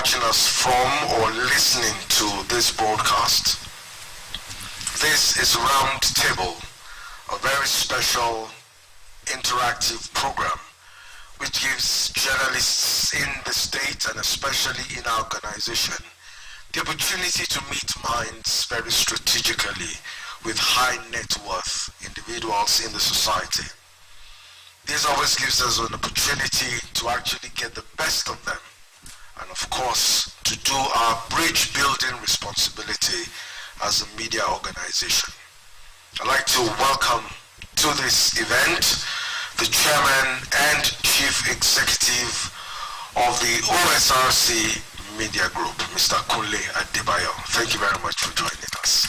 watching us from or listening to this broadcast. This is Roundtable, a very special interactive program which gives journalists in the state and especially in our organization the opportunity to meet minds very strategically with high net worth individuals in the society. This always gives us an opportunity to actually get the best of them and of course to do our bridge building responsibility as a media organization. I'd like to welcome to this event the Chairman and Chief Executive of the Osrc Media Group, Mr. Kunle Adebayo. Thank you very much for joining us.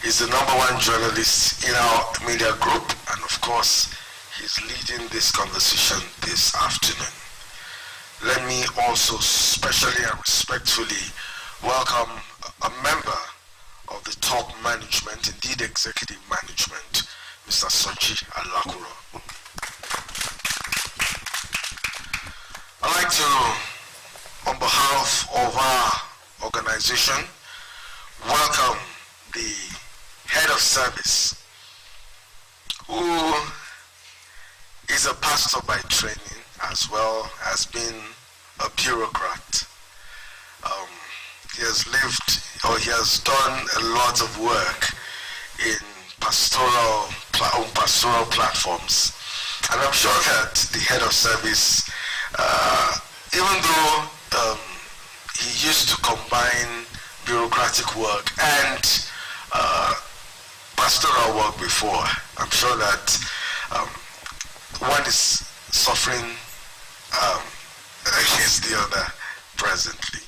He's the #1 journalist in our media group, and of course, he's leading this conversation this afternoon. Let me also specially and respectfully welcome a member of the top management, indeed executive management, Mr. Soji Alakuro. I'd like to, on behalf of our organization, welcome the head of service, who is a pastor by training as well as being a bureaucrat. He has lived, or he has done a lot of work in pastoral platforms. And I'm sure that the head of service, even though he used to combine bureaucratic work and pastoral work before, I'm sure that one is suffering against the other presently.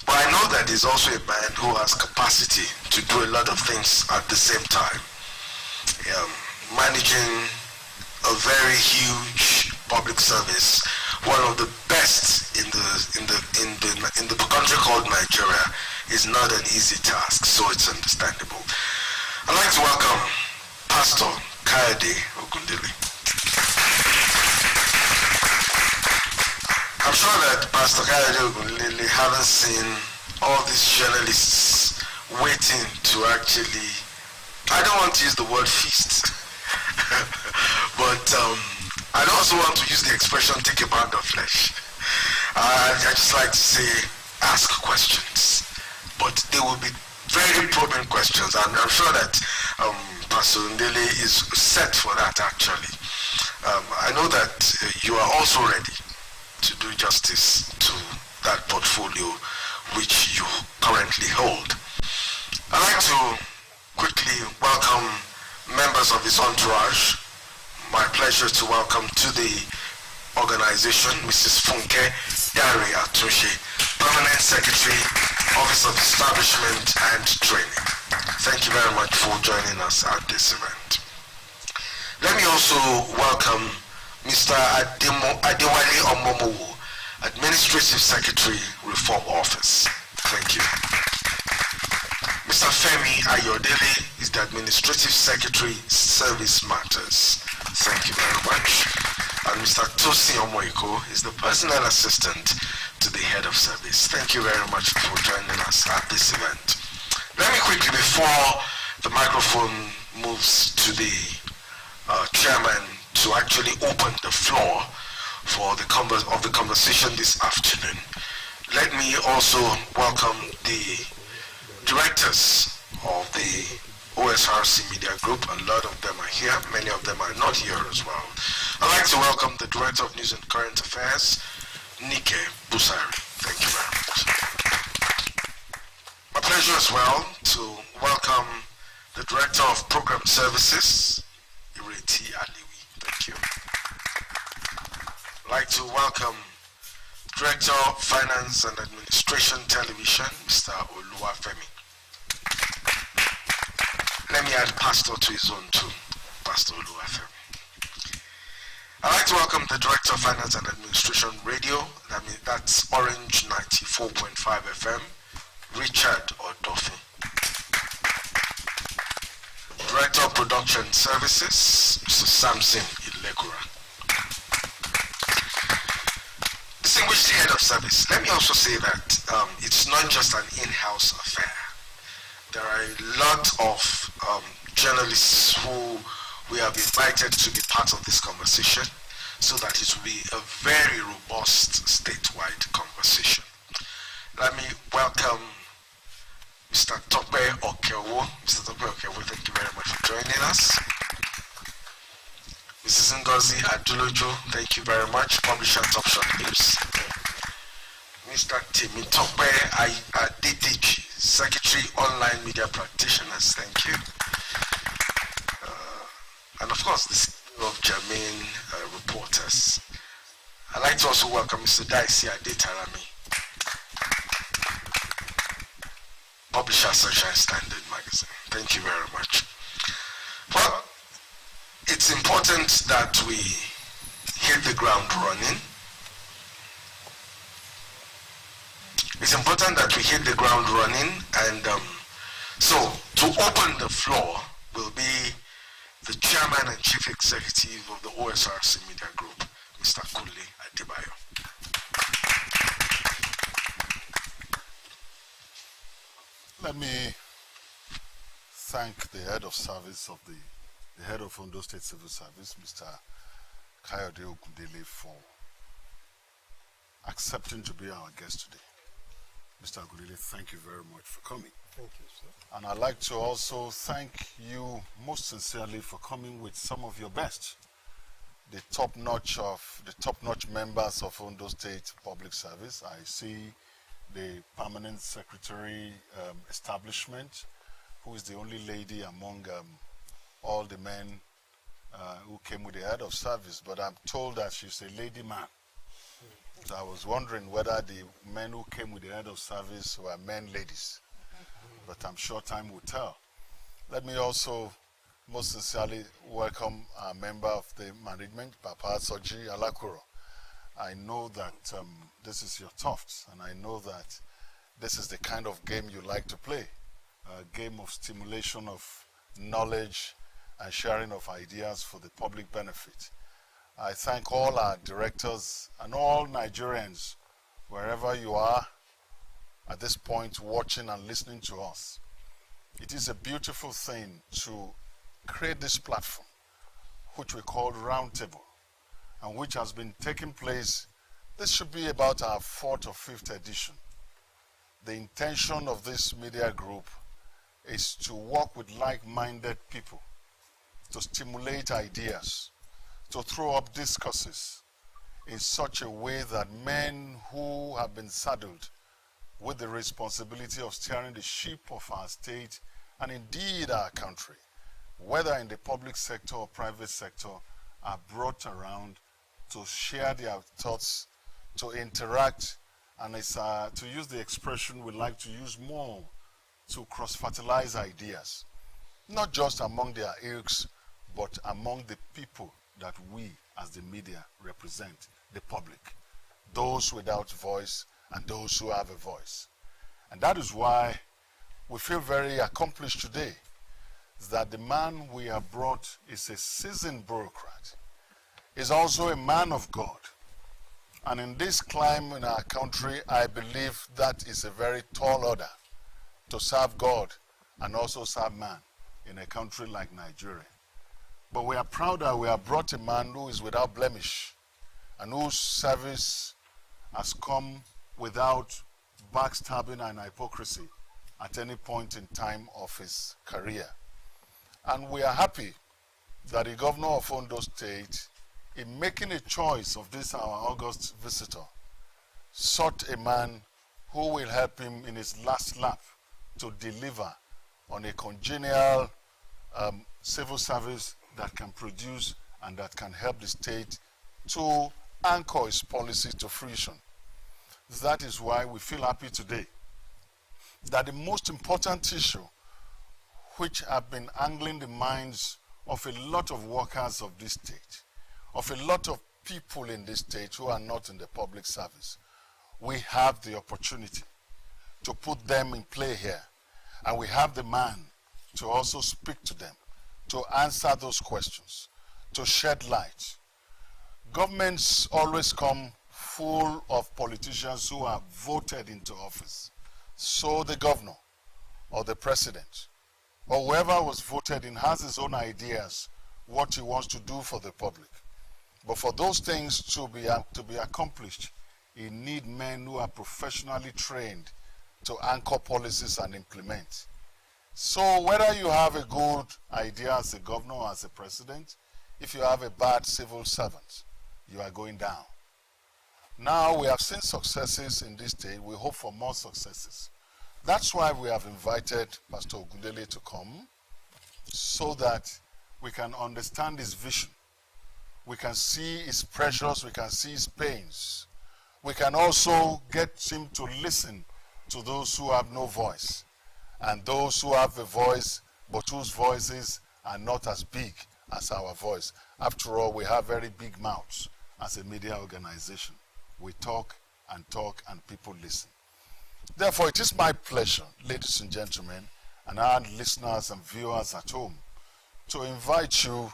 But I know that he's also a man who has capacity to do a lot of things at the same time. Managing a very huge public service, one of the best in the country called Nigeria, is not an easy task, so it's understandable. I'd like to welcome Pastor Kayode Ogundele. I'm sure that Pastor Kayode Ogundele haven't seen all these journalists waiting to actually, I don't want to use the word feast, but I also want to use the expression take a pound of flesh. I just like to say ask questions, but they will be very probing questions, and I'm sure that Pastor Ndele is set for that actually. I know that you are also ready to do justice to that portfolio which you currently hold. I'd like to quickly welcome members of his entourage. My pleasure to welcome to the organization Mrs. Funke Dari Atushe, Permanent Secretary, Office of Establishment and Training. Thank you very much for joining us at this event. Let me also welcome Mr. Adewale Omomowo, Administrative Secretary, Reform Office. Thank you. Mr. Femi Ayodele is the Administrative Secretary, Service Matters. Thank you very much. And Mr. Tosi Omoiko is the Personal Assistant to the Head of Service. Thank you very much for joining us at this event. Let me quickly, before the microphone moves to the chairman to actually open the floor for the conversation this afternoon, let me also welcome the directors of the Osrc Media Group. A lot of them are here, many of them are not here as well. I'd like to welcome the Director of News and Current Affairs, Nike Busari. Thank you very much. My pleasure as well to welcome the Director of Program Services, Ireti Aliwi. Thank you. I'd like to welcome Director of Finance and Administration Television, Mr. Oluwafemi. Let me add Pastor to his own too, Pastor Oluwafemi. I'd like to welcome the Director of Finance and Administration Radio, that's Orange 94.5 FM, Richard Odofi. Director of Production Services, Mr. Samson Ilegura. The Distinguished head of service, let me also say that it's not just an in-house affair. There are a lot of journalists who we have invited to be part of this conversation so that it will be a very robust statewide conversation. Let me welcome Mr. Tope Okewo. Mr. Tope Okewo, thank you very much for joining us. Mrs. Ngozi Adulojo, thank you very much, publisher Top Shot News. Mr. Temitope Adedeji, Secretary Online Media Practitioners, thank you. And of course, the CEO of Germain Reporters. I'd like to also welcome Mr. Daisy Adetarami, publisher Sunshine Standard Magazine. Thank you very much. Well, it's important that we hit the ground running. It's important that we hit the ground running, and so to open the floor will be the Chairman and Chief Executive of the Osrc Media Group, Mr. Kunle Adebayo. Let me thank the head of service of the head of Ondo State Civil Service, Mr. Kayode Ogundele, for accepting to be our guest today. Mr. Ogundele, thank you very much for coming. Thank you, sir. And I'd like to also thank you most sincerely for coming with some of your best. The top-notch members of Ondo State Public Service. I see the permanent secretary establishment, who is the only lady among all the men who came with the head of service, but I'm told that she's a lady man. So I was wondering whether the men who came with the head of service were men, ladies. But I'm sure time will tell. Let me also most sincerely welcome a member of the management, Papa Soji Alakuro. I know that this is your tufts, and I know that this is the kind of game you like to play, a game of stimulation of knowledge and sharing of ideas for the public benefit. I thank all our directors and all Nigerians, wherever you are at this point, watching and listening to us. It is a beautiful thing to create this platform, which we call Roundtable, and which has been taking place. This should be about our 4th or 5th edition. The intention of this media group is to work with like-minded people, to stimulate ideas, to throw up discourses in such a way that men who have been saddled with the responsibility of steering the ship of our state and indeed our country, whether in the public sector or private sector, are brought around to share their thoughts, to interact, and it's, to use the expression we like to use more, to cross-fertilize ideas, not just among their ilks, but among the people that we as the media represent, the public, those without voice and those who have a voice. And that is why we feel very accomplished today, that the man we have brought is a seasoned bureaucrat, is also a man of God. And in this climb in our country, I believe that is a very tall order, to serve God and also serve man in a country like Nigeria. But we are proud that we have brought a man who is without blemish and whose service has come without backstabbing and hypocrisy at any point in time of his career. And we are happy that the governor of Ondo State, in making a choice of this our August visitor, sought a man who will help him in his last lap to deliver on a congenial civil service that can produce and that can help the state to anchor its policies to fruition. That is why we feel happy today that the most important issue which have been angling the minds of a lot of workers of this state, of a lot of people in this state who are not in the public service, we have the opportunity to put them in play here. And we have the man to also speak to them, to answer those questions, to shed light. Governments always come full of politicians who are voted into office. So the governor or the president or whoever was voted in has his own ideas what he wants to do for the public. But for those things to be accomplished, you need men who are professionally trained to anchor policies and implement. So whether you have a good idea as a governor or as a president, if you have a bad civil servant, you are going down. Now we have seen successes in this state. We hope for more successes. That's why we have invited Pastor Ogundele to come, so that we can understand his vision. We can see his pressures, we can see his pains. We can also get him to listen to those who have no voice, and those who have a voice but whose voices are not as big as our voice. After all, we have very big mouths as a media organization. We talk and people listen. Therefore, it is my pleasure, ladies and gentlemen, and our listeners and viewers at home, to invite you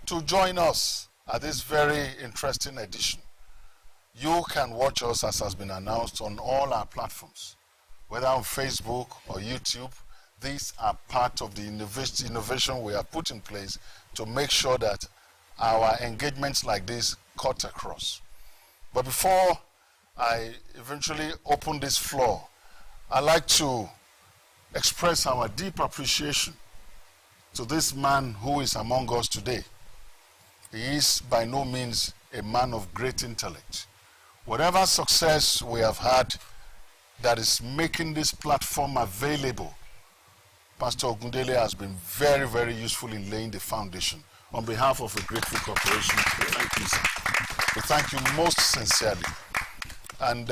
to join us at this very interesting edition. You can watch us, as has been announced, on all our platforms, whether on Facebook or YouTube. These are part of the innovation we have put in place to make sure that our engagements like this cut across. But before I eventually open this floor, I'd like to express our deep appreciation to this man who is among us today. He is by no means a man of great intellect. Whatever success we have had that is making this platform available, Pastor Ogundele has been very, very useful in laying the foundation. On behalf of a grateful corporation, we thank you, sir. We thank you most sincerely. And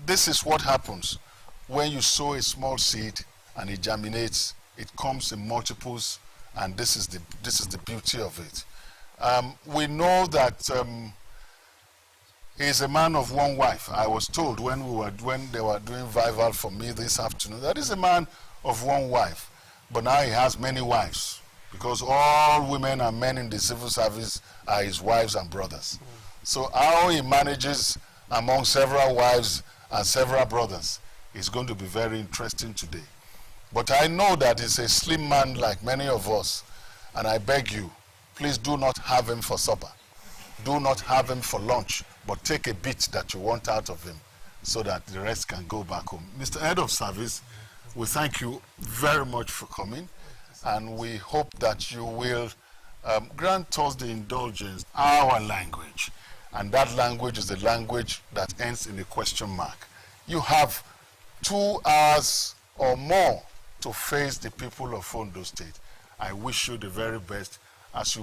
this is what happens when you sow a small seed and it germinates. It comes in multiples, and this is the beauty of it. We know that he is a man of one wife. I was told when they were doing Vival for me this afternoon, that is a man of one wife. But now he has many wives, because all women and men in the civil service are his wives and brothers. So how he manages among several wives and several brothers is going to be very interesting today. But I know that he's a slim man like many of us, and I beg you, please do not have him for supper. Do not have him for lunch, but take a bit that you want out of him so that the rest can go back home. Mr. Head of Service, we thank you very much for coming, and we hope that you will grant us the indulgence, our language, and that language is the language that ends in a question mark. You have 2 hours or more to face the people of Ondo State. I wish you the very best as you